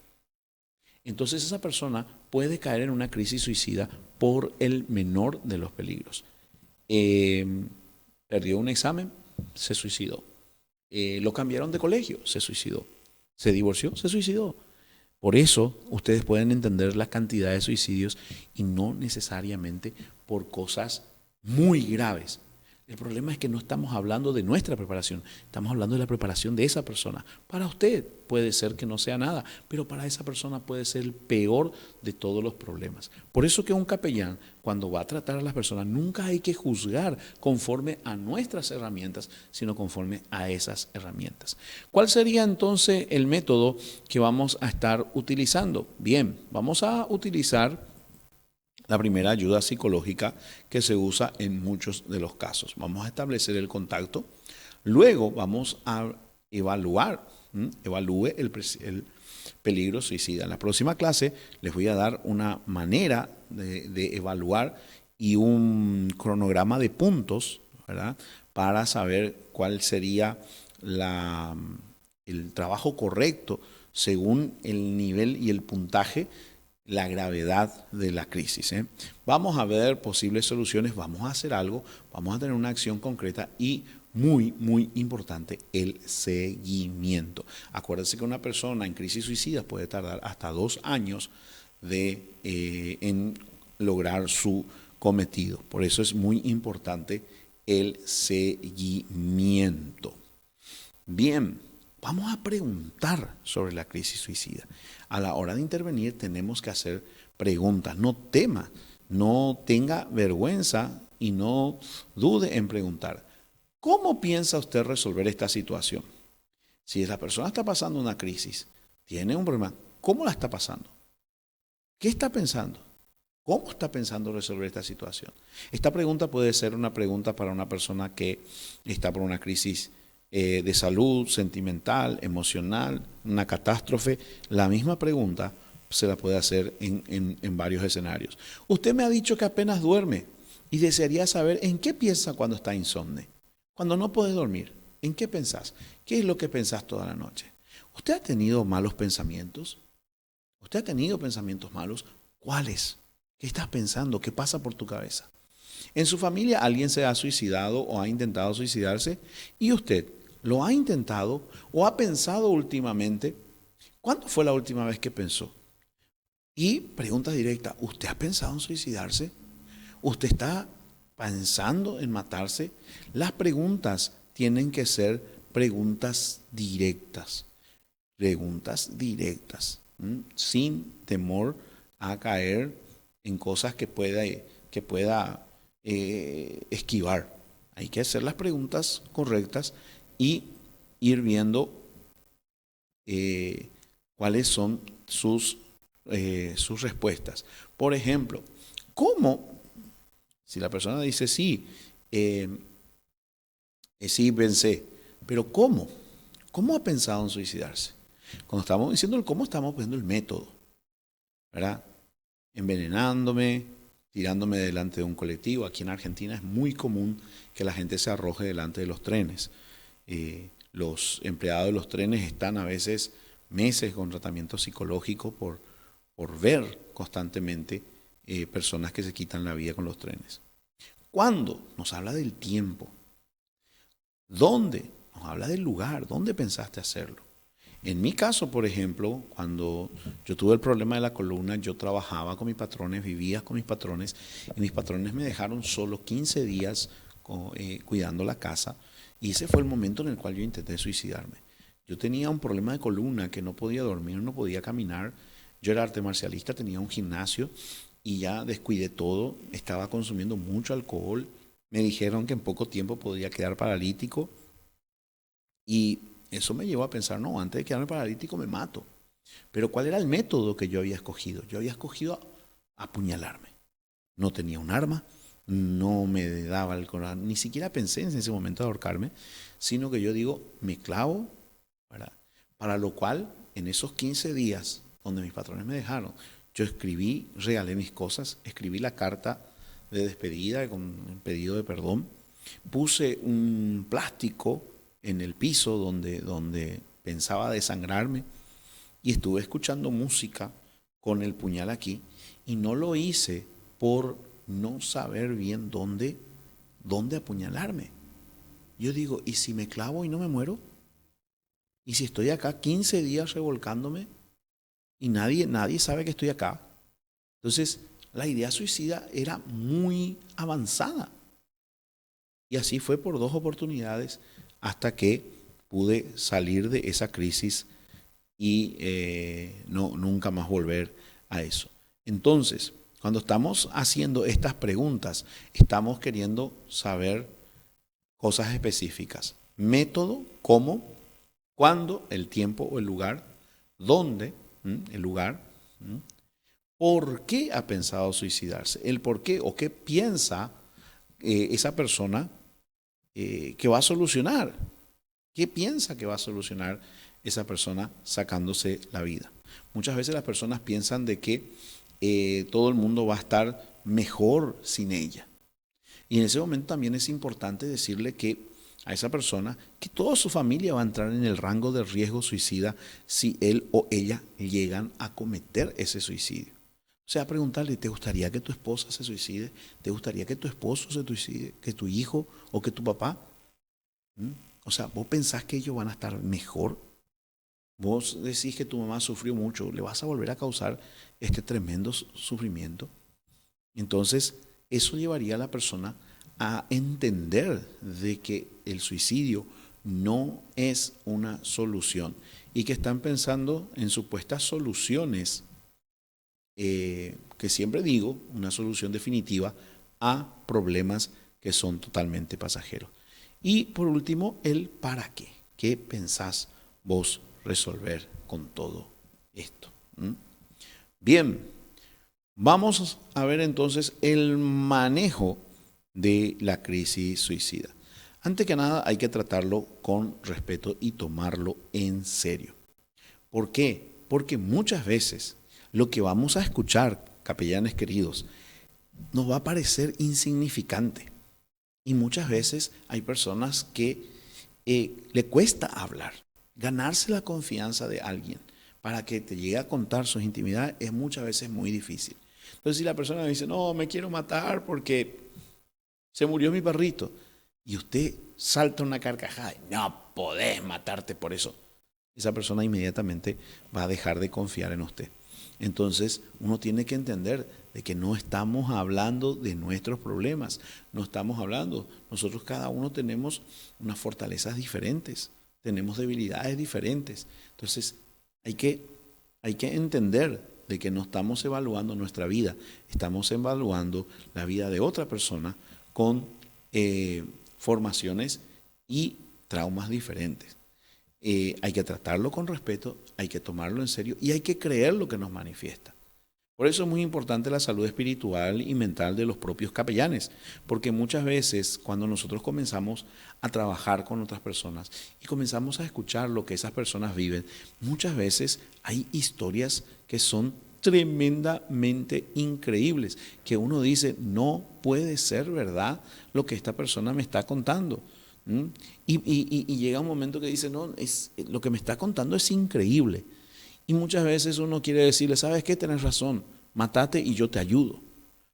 Entonces esa persona puede caer en una crisis suicida por el menor de los peligros. Perdió un examen, se suicidó. Lo cambiaron de colegio, se suicidó. Se divorció, se suicidó. Por eso ustedes pueden entender la cantidad de suicidios, y no necesariamente por cosas muy graves. El problema es que no estamos hablando de nuestra preparación, estamos hablando de la preparación de esa persona. Para usted puede ser que no sea nada, pero para esa persona puede ser el peor de todos los problemas. Por eso que un capellán, cuando va a tratar a las personas, nunca hay que juzgar conforme a nuestras herramientas, sino conforme a esas herramientas. ¿Cuál sería entonces el método que vamos a estar utilizando? Bien, vamos a utilizar la primera ayuda psicológica que se usa en muchos de los casos. Vamos a establecer el contacto, luego vamos a evalúe el peligro suicida. En la próxima clase les voy a dar una manera de evaluar y un cronograma de puntos, ¿verdad?, para saber cuál sería el trabajo correcto según el nivel y el puntaje, la gravedad de la crisis. Vamos a ver posibles soluciones, vamos a hacer algo, vamos a tener una acción concreta y muy, muy importante, el seguimiento. Acuérdense que una persona en crisis suicida puede tardar hasta 2 años en lograr su cometido. Por eso es muy importante el seguimiento. Bien, vamos a preguntar sobre la crisis suicida. A la hora de intervenir tenemos que hacer preguntas. No tema, no tenga vergüenza y no dude en preguntar. ¿Cómo piensa usted resolver esta situación? Si la persona está pasando una crisis, tiene un problema, ¿cómo la está pasando? ¿Qué está pensando? ¿Cómo está pensando resolver esta situación? Esta pregunta puede ser una pregunta para una persona que está por una crisis de salud, sentimental, emocional, una catástrofe. La misma pregunta se la puede hacer en varios escenarios. Usted me ha dicho que apenas duerme y desearía saber en qué piensa cuando está insomne. Cuando no puedes dormir, ¿en qué pensás? ¿Qué es lo que pensás toda la noche? ¿Usted ha tenido malos pensamientos? ¿Usted ha tenido pensamientos malos? ¿Cuáles? ¿Qué estás pensando? ¿Qué pasa por tu cabeza? En su familia alguien se ha suicidado o ha intentado suicidarse y usted lo ha intentado o ha pensado últimamente. ¿Cuándo fue la última vez que pensó? Y pregunta directa, ¿usted ha pensado en suicidarse? ¿Usted está pensando en matarse? Las preguntas tienen que ser preguntas directas, sin temor a caer en cosas que pueda esquivar. Hay que hacer las preguntas correctas y ir viendo cuáles son sus respuestas. Por ejemplo, ¿cómo? Si la persona dice sí, sí pensé, pero ¿cómo? ¿Cómo ha pensado en suicidarse? Cuando estamos diciendo el cómo, estamos viendo el método, ¿verdad? Envenenándome, tirándome delante de un colectivo. Aquí en Argentina es muy común que la gente se arroje delante de los trenes. Los empleados de los trenes están a veces meses con tratamiento psicológico por ver constantemente personas que se quitan la vida con los trenes. ¿Cuándo? Nos habla del tiempo. ¿Dónde? Nos habla del lugar. ¿Dónde pensaste hacerlo? En mi caso, por ejemplo, cuando yo tuve el problema de la columna, yo trabajaba con mis patrones, vivía con mis patrones, y mis patrones me dejaron solo 15 días cuidando la casa, y ese fue el momento en el cual yo intenté suicidarme. Yo tenía un problema de columna, que no podía dormir, no podía caminar. Yo era arte marcialista, tenía un gimnasio, y ya descuidé todo, estaba consumiendo mucho alcohol, me dijeron que en poco tiempo podía quedar paralítico, y eso me llevó a pensar, no, antes de quedarme paralítico me mato. Pero ¿cuál era el método que yo había escogido? Yo había escogido apuñalarme. No tenía un arma, no me daba el corazón, ni siquiera pensé en ese momento de ahorcarme, sino que yo digo, me clavo, ¿verdad? Para lo cual, en esos 15 días donde mis patrones me dejaron, yo escribí, regalé mis cosas, escribí la carta de despedida con el pedido de perdón, puse un plástico en el piso donde pensaba desangrarme y estuve escuchando música con el puñal aquí y no lo hice por no saber bien dónde apuñalarme. Yo digo, ¿y si me clavo y no me muero? ¿Y si estoy acá 15 días revolcándome y nadie sabe que estoy acá? Entonces, la idea suicida era muy avanzada. Y así fue por 2 oportunidades hasta que pude salir de esa crisis y nunca más volver a eso. Entonces, cuando estamos haciendo estas preguntas, estamos queriendo saber cosas específicas. Método, cómo, cuándo, el tiempo o el lugar, dónde, el lugar, por qué ha pensado suicidarse, el por qué o qué piensa esa persona que va a solucionar. ¿Qué piensa que va a solucionar esa persona sacándose la vida? Muchas veces las personas piensan de que todo el mundo va a estar mejor sin ella. Y en ese momento también es importante decirle que a esa persona que toda su familia va a entrar en el rango de riesgo suicida si él o ella llegan a cometer ese suicidio. O sea, preguntarle, ¿te gustaría que tu esposa se suicide? ¿Te gustaría que tu esposo se suicide? ¿Que tu hijo o que tu papá? O sea, ¿vos pensás que ellos van a estar mejor? Vos decís que tu mamá sufrió mucho, ¿le vas a volver a causar este tremendo sufrimiento? Entonces, eso llevaría a la persona a entender de que el suicidio no es una solución y que están pensando en supuestas soluciones, que siempre digo, una solución definitiva a problemas que son totalmente pasajeros. Y por último, el para qué. ¿Qué pensás vos resolver con todo esto? Bien, Vamos a ver entonces el manejo de la crisis suicida. Antes que nada hay que tratarlo con respeto y tomarlo en serio. ¿Por qué? Porque muchas veces lo que vamos a escuchar, capellanes queridos, nos va a parecer insignificante. Y muchas veces hay personas que le cuesta hablar, ganarse la confianza de alguien para que te llegue a contar sus intimidades es muchas veces muy difícil. Entonces si la persona dice, no, me quiero matar porque se murió mi perrito, y usted salta una carcajada, no podés matarte por eso, esa persona inmediatamente va a dejar de confiar en usted. Entonces uno tiene que entender de que no estamos hablando de nuestros problemas, no estamos hablando, nosotros cada uno tenemos unas fortalezas diferentes, tenemos debilidades diferentes. Entonces hay que entender de que no estamos evaluando nuestra vida, estamos evaluando la vida de otra persona con formaciones y traumas diferentes. Hay que tratarlo con respeto, hay que tomarlo en serio y hay que creer lo que nos manifiesta. Por eso es muy importante la salud espiritual y mental de los propios capellanes, porque muchas veces cuando nosotros comenzamos a trabajar con otras personas y comenzamos a escuchar lo que esas personas viven, muchas veces hay historias que son tremendamente increíbles, que uno dice, no puede ser verdad lo que esta persona me está contando. Y llega un momento que dice, no, lo que me está contando es increíble. Y muchas veces uno quiere decirle, ¿sabes qué? Tenés razón, mátate y yo te ayudo.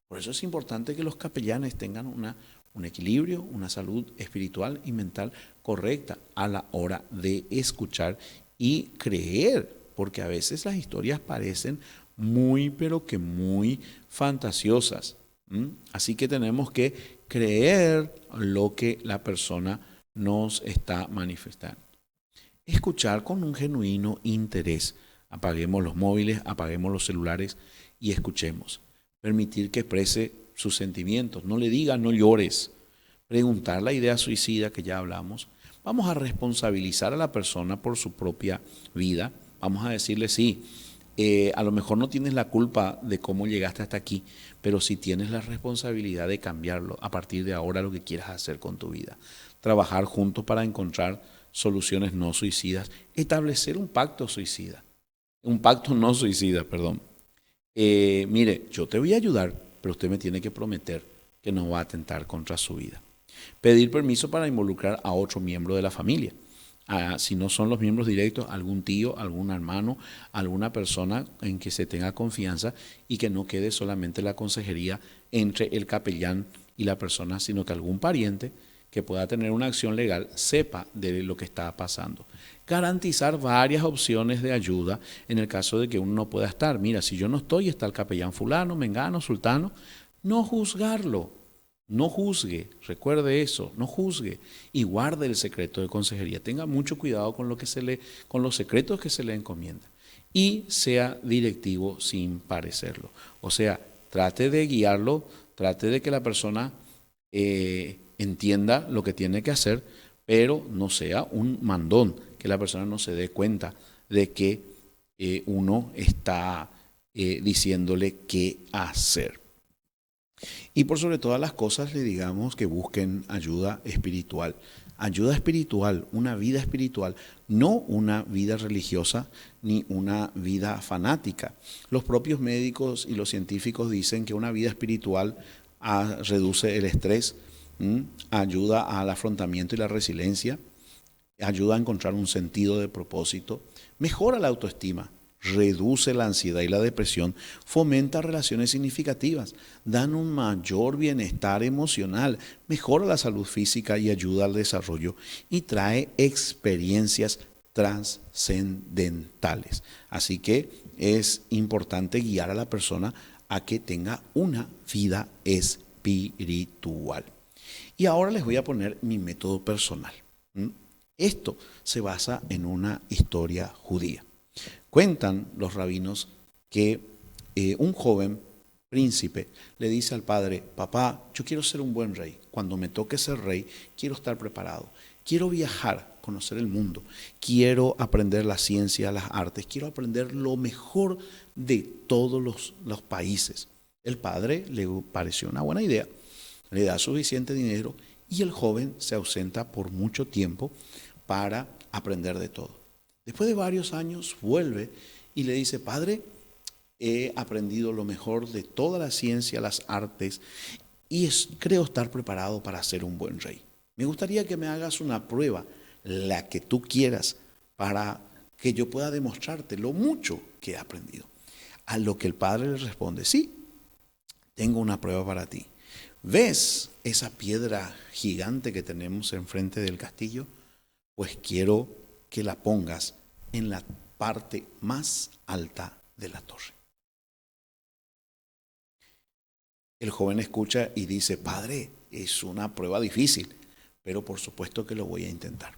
Por eso es importante que los capellanes tengan un equilibrio, una salud espiritual y mental correcta a la hora de escuchar y creer, porque a veces las historias parecen muy, pero que muy fantasiosas. Así que tenemos que creer lo que la persona nos está manifestando. Escuchar con un genuino interés. Apaguemos los móviles, apaguemos los celulares y escuchemos. Permitir que exprese sus sentimientos. No le diga, no llores. Preguntar la idea suicida que ya hablamos. Vamos a responsabilizar a la persona por su propia vida. Vamos a decirle, sí, a lo mejor no tienes la culpa de cómo llegaste hasta aquí, pero sí tienes la responsabilidad de cambiarlo a partir de ahora lo que quieras hacer con tu vida. Trabajar juntos para encontrar soluciones no suicidas. Establecer un pacto suicida. Un pacto no suicida, perdón. Mire, yo te voy a ayudar, pero usted me tiene que prometer que no va a atentar contra su vida. Pedir permiso para involucrar a otro miembro de la familia. Si no son los miembros directos, algún tío, algún hermano, alguna persona en que se tenga confianza y que no quede solamente la consejería entre el capellán y la persona, sino que algún pariente que pueda tener una acción legal sepa de lo que está pasando. Garantizar varias opciones de ayuda en el caso de que uno no pueda estar. Mira, si yo no estoy, está el capellán fulano, mengano, sultano. No juzgarlo, no juzgue, recuerde eso, no juzgue y guarde el secreto de consejería. Tenga mucho cuidado con con los secretos que se le encomiendan y sea directivo sin parecerlo. O sea, trate de guiarlo, trate de que la persona entienda lo que tiene que hacer, pero no sea un mandón, que la persona no se dé cuenta de que uno está diciéndole qué hacer. Y por sobre todas las cosas le digamos que busquen ayuda espiritual. Ayuda espiritual, una vida espiritual, no una vida religiosa ni una vida fanática. Los propios médicos y los científicos dicen que una vida espiritual reduce el estrés, ayuda al afrontamiento y la resiliencia, ayuda a encontrar un sentido de propósito, mejora la autoestima, reduce la ansiedad y la depresión, fomenta relaciones significativas, dan un mayor bienestar emocional, mejora la salud física y ayuda al desarrollo y trae experiencias trascendentales. Así que es importante guiar a la persona a que tenga una vida espiritual. Y ahora les voy a poner mi método personal. Esto se basa en una historia judía. Cuentan los rabinos que un joven príncipe, le dice al padre: papá, yo quiero ser un buen rey. Cuando me toque ser rey, quiero estar preparado. Quiero viajar, conocer el mundo. Quiero aprender la ciencia, las artes. Quiero aprender lo mejor de todos los países. El padre le pareció una buena idea. Le da suficiente dinero y el joven se ausenta por mucho tiempo para aprender de todo. Después de varios años vuelve y le dice: padre, he aprendido lo mejor de toda la ciencia, las artes, y creo estar preparado para ser un buen rey. Me gustaría que me hagas una prueba, la que tú quieras, para que yo pueda demostrarte lo mucho que he aprendido. A lo que el padre le responde: sí, tengo una prueba para ti. ¿Ves esa piedra gigante que tenemos enfrente del castillo? Pues quiero que la pongas en la parte más alta de la torre. El joven escucha y dice: padre, es una prueba difícil, pero por supuesto que lo voy a intentar.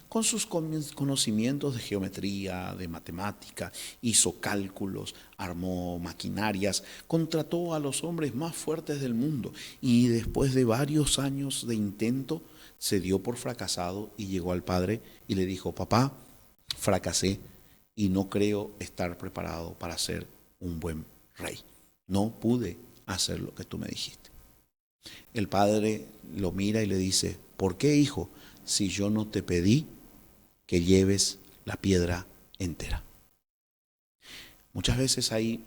Con sus conocimientos de geometría, de matemática, hizo cálculos, armó maquinarias, contrató a los hombres más fuertes del mundo y después de varios años de intento se dio por fracasado y llegó al padre y le dijo: papá, fracasé y no creo estar preparado para ser un buen rey. No pude hacer lo que tú me dijiste. El padre lo mira y le dice: ¿por qué, hijo, si yo no te pedí que lleves la piedra entera? Muchas veces hay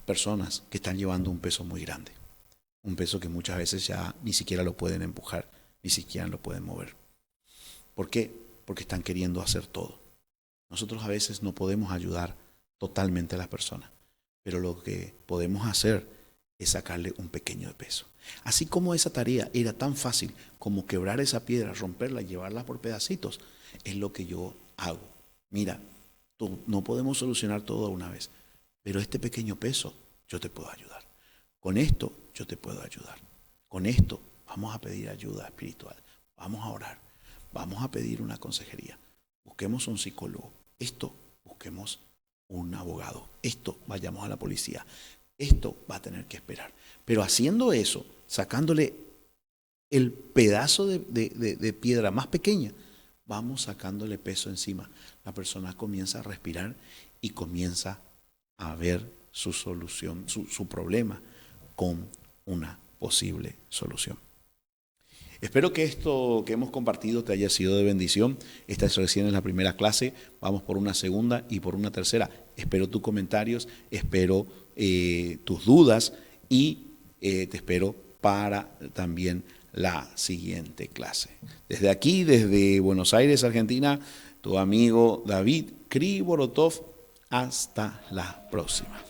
personas que están llevando un peso muy grande, un peso que muchas veces ya ni siquiera lo pueden empujar, ni siquiera lo pueden mover. ¿Por qué? Porque están queriendo hacer todo. Nosotros a veces no podemos ayudar totalmente a las personas, pero lo que podemos hacer es sacarle un pequeño de peso. Así como esa tarea era tan fácil como quebrar esa piedra, romperla y llevarla por pedacitos, es lo que yo hago. Mira, no podemos solucionar todo una vez, pero este pequeño peso yo te puedo ayudar. Con esto yo te puedo ayudar. Con esto vamos a pedir ayuda espiritual, vamos a orar, vamos a pedir una consejería, busquemos un psicólogo, esto busquemos un abogado, esto vayamos a la policía. Esto va a tener que esperar. Pero haciendo eso, sacándole el pedazo de piedra más pequeña, vamos sacándole peso encima. La persona comienza a respirar y comienza a ver su solución, su problema con una posible solución. Espero que esto que hemos compartido te haya sido de bendición. Esta es recién la primera clase, vamos por una segunda y por una tercera. Espero tus comentarios, espero tus dudas y te espero para también la siguiente clase. Desde aquí, desde Buenos Aires, Argentina, tu amigo David Kriborotov. Hasta la próxima.